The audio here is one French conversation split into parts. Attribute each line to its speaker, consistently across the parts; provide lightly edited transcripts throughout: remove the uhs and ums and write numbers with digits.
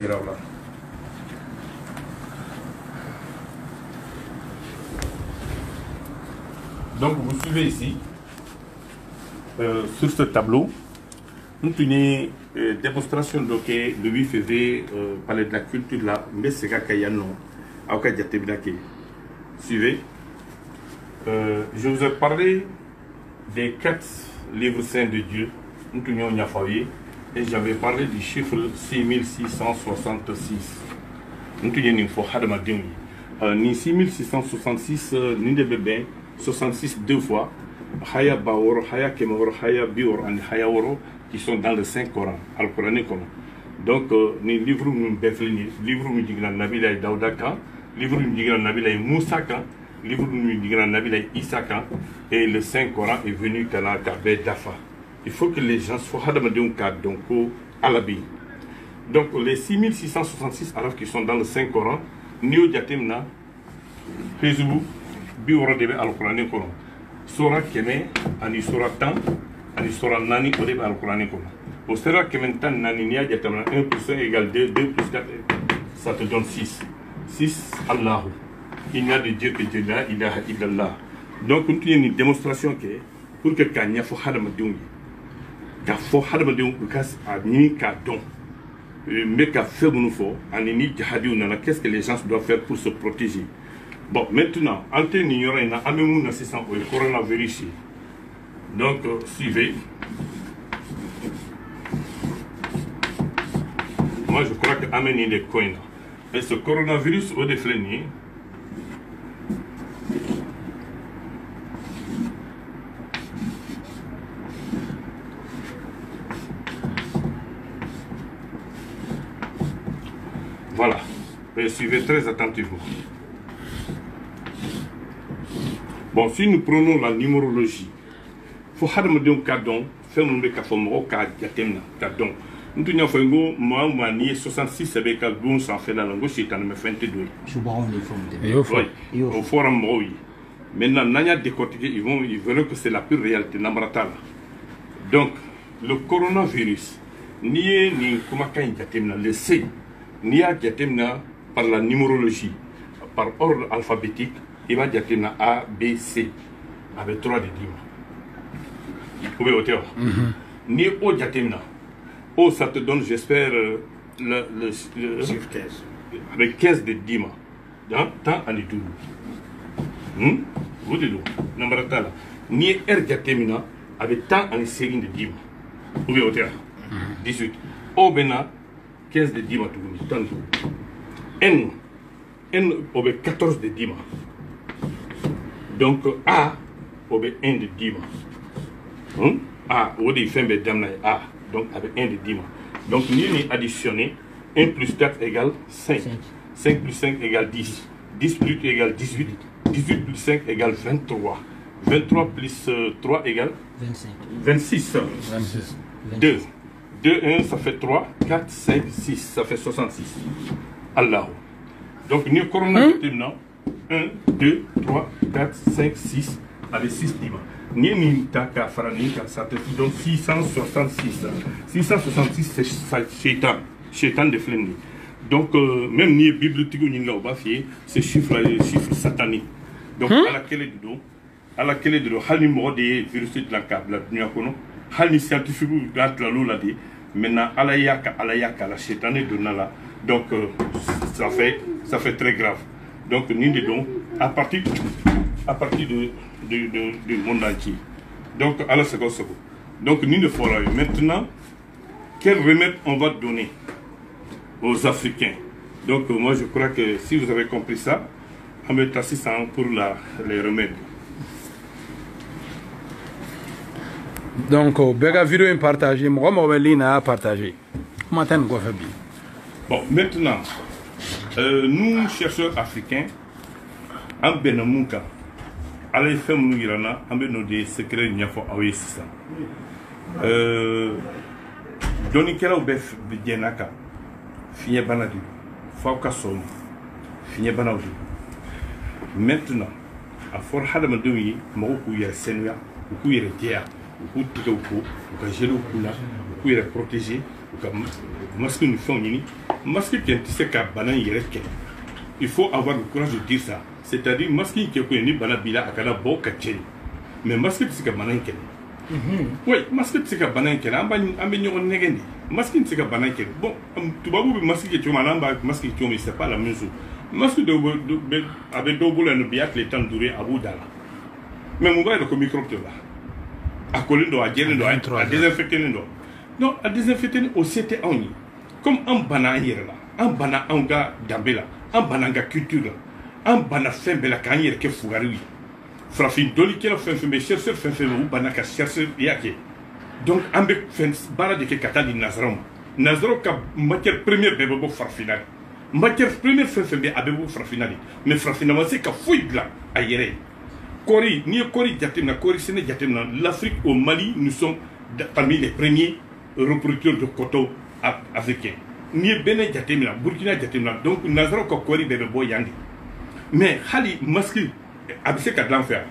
Speaker 1: Donc vous suivez ici, sur ce tableau, nous avons une démonstration le 8 février Palais de la Culture de la Messega Kayano, à Okadjatebinake. Suivez. Je vous ai parlé des 4 livres saints de Dieu, nous avons et j'avais parlé du chiffre 6666. Nous avons une fois ni 6666 ni de bébé 66 deux fois Haya Baor, Haya Kemor, Haya Bior et Haya Oro qui sont dans le Saint-Coran, Al-Coran. Donc, les livres nous définissent, livre nous dit que Nabila est Daoudaka, livre nous dit que Nabila est Moussaka, livre nous dit que Nabila est Isaka, et le Saint-Coran est venu qu'à la Kabé Dafa. Il faut que les gens soient à l'abri. Donc, les 6666 arabes qui sont dans le Saint-Coran, Néo Diatemna, Facebook, Biora Debe Al-Coran. Sora Keme, Ani Sora Tan, Ani Sora Nani, Odebe Al-Coran. Au Sera Kementan Nani Nia Diatemna, 1 plus 1 égale 2, 2 plus 4, ça te donne 6. 6 Allahu. Il n'y a de Dieu que Dieu là, il a illallah. Donc, nous avons une démonstration que pour que Kanya faut Hadamadungi. Car faut Hadamadungi, parce qu'à don. Mais qu'à faire nous faut, qu'est-ce que les gens doivent faire pour se protéger. Bon, maintenant, en tant qu'ignorant, il y a un assistant au coronavirus. Donc, suivez. Moi, je crois que Amen est coin. Et ce coronavirus, au défléni, voilà. Et suivez très attentivement. Bon, si nous prenons la numérologie, il faut que nous cadons, faire un cadon. Nous avons fait un 66, c'est avec un bon sans faire la langue, c'est un 22. Oui, au forum. Maintenant, Nanya décortiqué, ils verront que c'est la pure réalité. Donc, le coronavirus, ni le C, ni par la numérologie, par ordre alphabétique, il va dire A, B, C, avec 3 de Dima. Vous pouvez hauteur. Ni O diatemna. O, ça te donne, j'espère, le avec 15 de Dima. Tant en tout. Vous dites, Nambaratala. Ni R diatemna, avec tant en série de Dima. Vous pouvez hauteur. 18. O, bena, 15 de Dima, tout. N, avec 14 de Dima. Donc, A, au 1 de Dima. A, au de fin de A, donc avec 1 de Dima. Donc, nous allons additionner 1 plus 4 égale 5. 5 plus 5 égale 10. 10 plus 2 égale 18. 18 plus 5 égale 23. 23 plus 3 égale 26. 2. 2, 1, ça fait 3. 4, 5, 6, ça fait 66. Allah. Donc, nous avons 1, 2, 3, 4, 5, 6, avec 6 Dima. Ni Taka Faranika, ça te donne 666. 666, c'est Shaitan de Flendi. Donc, même ni bibliothèque ni là, c'est chiffre satanique. Donc, à laquelle de l'eau, Hali mort des virus de la câble, Hali scientifique, la lula dit, maintenant, Alayaka, la Shaitan de Nala. Donc, ça fait très grave. Donc, nous disons à partir du monde entier. Donc, à la seconde. Donc, nous ne ferons rien. Maintenant, quel remède on va donner aux Africains? Donc, moi, je crois que si vous avez compris ça, on va être assistant pour les remèdes.
Speaker 2: Donc, Bega vidéo est partagée, moi, je partagé. Bon,
Speaker 1: maintenant, nous, chercheurs africains, en Benamouka, à la fin, nous avons des secrets de Niafo-Aoué-Sissa. Donikela Oubef Bidianaka, Fine Banadi, Fauka Som, Fine Banadi. Maintenant, à Fort Hadamadoui, Morocco, il y a Sénégal, où il y a Dia, où il y a Tiko, où il y a Gelo, où il y a protégé, où il y a masque une femme. masque qui est ka bana yéreke. Il faut avoir le courage de dire ça. C'est-à-dire masque qui est ni bana bila akala bo ka tcheni. Mais masque qui est ka bana yéreke. Oui, masque qui est ka bana yéreke. Ambe nyogo negeni. Masque qui est ka bana yéreke. Bon, tu vas vous masque qui est manamba masque qui est c'est pas la même chose. Masque de avec double no biak les temps durer à bout d'ala. Mais mon gars le microbe là. À coller do à gérer do à désinfecter do. Non, à désinfecter au c'était en ni. Comme un bana hier là, un bana en gars d'ambela, un bananga culture, un bana fembe la carrière que fougari. Frafin doli qui la fembe chercheur fembe ou banaka chercheur yake. Donc ambe bara de que katali Nazarom. Nazarom ka matière première bébé bo farfinal. Matière première fembe abebo farfinal. Mais farfinal c'est ka fouille là ailleurs. Kori, ni Kori Diatemna, Kori Séné Diatemna, l'Afrique au Mali, nous sommes parmi les premiers reproducteurs de coton africains. Ni Bénin Diatemna, Burkina Diatemna, donc Nazaro Kori Bébé Boyandi. Mais Hali Maski, Abse Kadlan faire,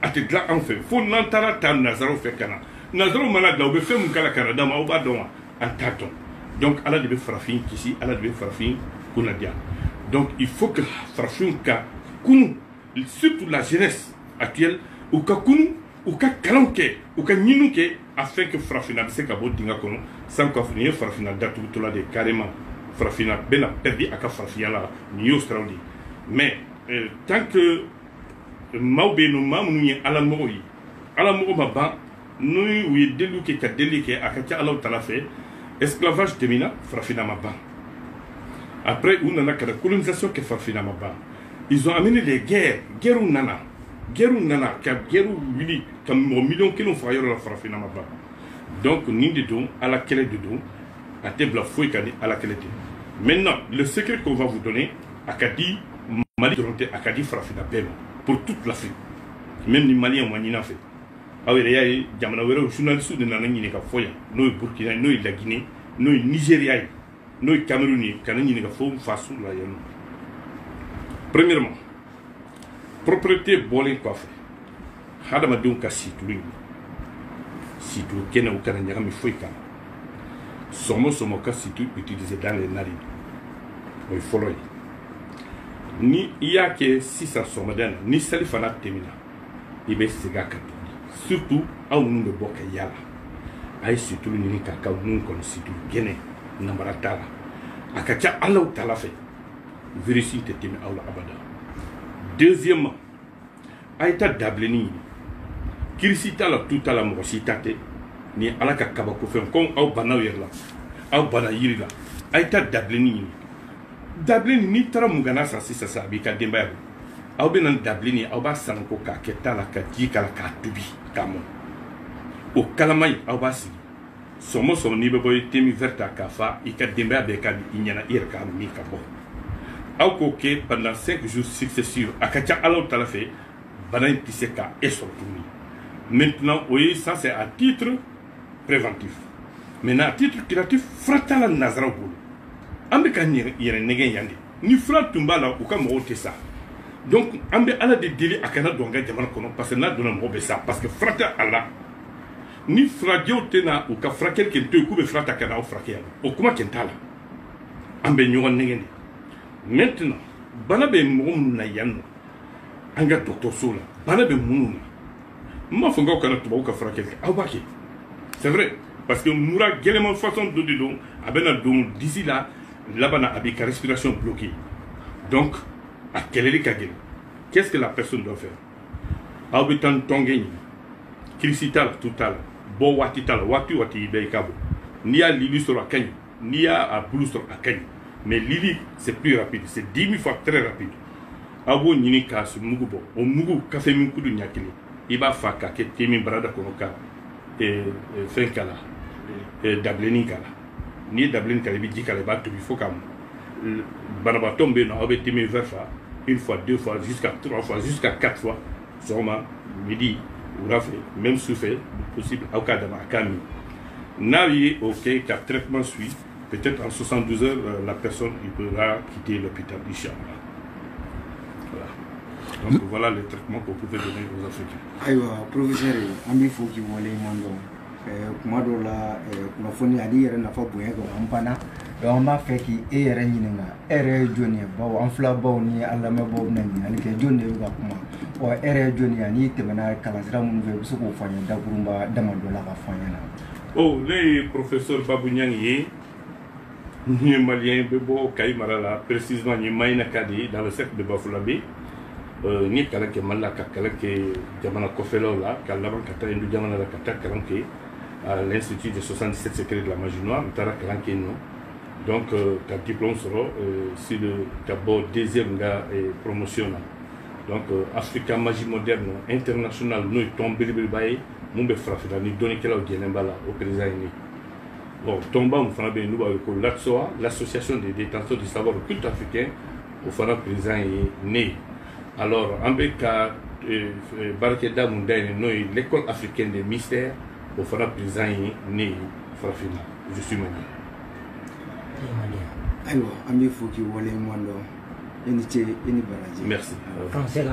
Speaker 1: Atedla en fait, faut n'entara ta Nazaro fait Kana. Nazaro malade, on veut faire mon Kala Canada, mais on va donc en tâton. Donc, Allah devait frafin ici, Allah devait frafin Kounadia. Donc, il faut que frafin ka Kounou, surtout la jeunesse actuelle, ou ka kunu, ou ka kalanke, ou ka ninuke, afin que Frafina se kabo dinga kono, sans qu'on finisse Frafina datu tola de carrément. Frafina ben a perdu à ka Frafina la, ni Australie. Mais, tant que Maube no mamouye à la mori, maba, nous y déluke ka déliqué à katia ala tala fait, esclavage demina, Frafina maba. Après, on a la colonisation que Frafina maba. Ils ont amené les guerres, guerre ou nana. Guerre nana, guerre wili, comme au million qui l'ont fait la farafina maba. Donc, ni de don, à la quelle de don, à table fouille à la qualité. Maintenant, le secret qu'on va vous donner, à Kadi, Mali de à Kadi farafina paiement, pour toute l'Afrique. Même les Maliens ont manié fait. Ah oui, il y a Yamanawera, journaliste de Nanani Nika Foya, nous Burkina, nous la Guinée, nous Nigeria, nous Camerounais, Kanani Nika Fou, Fassou, la Yanou. Premièrement, propriété bolin coiffé. Hadama donc à sitou kena ou kana nyagami foika. Somo ka sitou utilisé dans les narines. Oui, follow. Ni iya ke sisa somadan ni salifana temina. Ibe siga katuli. Surtout au nous de boka yala. Ay sitou ni kaka nous kon sitou gene nambaratala. Akacha Allah ta'ala fait. Vérifier temi aula abada. Deuxièmement, Aïta Dableni, Kirisita la tout à la morositate, ni Alaka Kabakofem, comme au Banawirla, au Banayirla, Aïta Dableni, Dableni ni Tara Mugana Sasisa Sabika Demba, au Benan Dableni, au Basankoka, Ketala Katika la Katubi, Kamo, au Kalamai, au Basi, Somo son Nibeboy Temi Verta Kafa, Ika Demba Bekadi, Inyana Irka Mikabo. Aoukoke pendant 5 jours successifs, Akacha Allah t'a fait, Banaï Tiseka est sorti. Maintenant, oui, ça c'est à titre préventif. Maintenant, à titre curatif, Fratala Nazara Boul. Ambeka yere negen yandi. Ni Frat Tumbala ou comme ça. Donc, Ambe Allah de délai à Canada Donga Diamant Kono, parce que là, nous avons ça. Parce que Frata Allah, ni Fradio Tena ou ka Frakel qui te coupe Frata Kana ou Frakel. Au Kuma Kentala. Ambe Nyon Negen. Maintenant, Banabe Moun Nayan, Anga Doctor Sola, Banabe Moun. Moi, faut qu'on a frappé quelqu'un. C'est vrai, parce que Moura, Gélément façon de don, d'ici là, là-bas, avec la respiration bloquée. Donc, à quel est le cas? Qu'est-ce que la personne doit faire? Abitan Tongen, Kirisital, Toutal, Bo Watital, Wati Beikabo, ni à Lili sur la Kanye, ni à Boulou sur la Kanye. Mais Lili, c'est plus rapide, c'est 10 000 fois très rapide. Abo Nini Kasu Mugubo, au Mugu, Café Mukudu Nyakili, Iba Faka, qui est Temi Brada Konoka, et Fenkala, et Dableni Kala. Ni Dableni Kalibi Dikala, tu lui faut comme Baraba tombe dans Abe Temi Verfa, une fois, deux fois, jusqu'à 3 fois, jusqu'à 4 fois, Soma, midi, ou Rafé, même souffert, possible, au cas de ma Kami. Nari, ok, qu'un traitement suit. Peut-être en 72 heures, la personne il pourra quitter l'hôpital d'Inch'Allah. Voilà. Donc voilà le traitement qu'on pouvait donner aux Africains.
Speaker 3: Aïwa, professeur, il faut qu'il y ait un monde. Kuma dɔ la kunnafoni ale yɛrɛ nafa bonya kan an banna donc an b'a fɛ k'i yɛrɛ ɲininka e yɛrɛ ye jɔnni ye bawo an filabaw ni an lamɛnbaw bɛna ɲininkali kɛ jɔnni de bɛ ka kuma ɔ e yɛrɛ ye jɔnni ye n'i tɛmɛna kalansira minnu fɛ i bɛ se k'o fɔ an ye dakurunba dama dɔ la ka fɔ an ɲɛna.
Speaker 1: Oh, le professeur Babou Niang ni malien bebo Kayi Marala, précisément ni Maïna Kadi dans le cercle de Bafoulambi, ni Kalake Malaka Kalake Jamana Kofelo là, Kalaban Kata Indu Jamana Kata Kalanke, à l'Institut des 77 secrets de la magie noire, Mtara Kalanke non. Donc ta diplôme sera si le d'abord deuxième gars et promotion là. Donc Africa Magie Moderne International nous tombé baye Mumbe Frafida ni donné qu'elle a au président. Bon, Tomba Moufanabe nous avec l'ATSOA, l'association des détenteurs du savoir occulte africain, au Fana président est né. Alors, en Beka, Barakeda Moundaï, l'école africaine des mystères, au Fana président est né. Frafina, je suis malien.
Speaker 3: Alors, Ami Fouki, Wale Mwando, Merci.
Speaker 4: Français,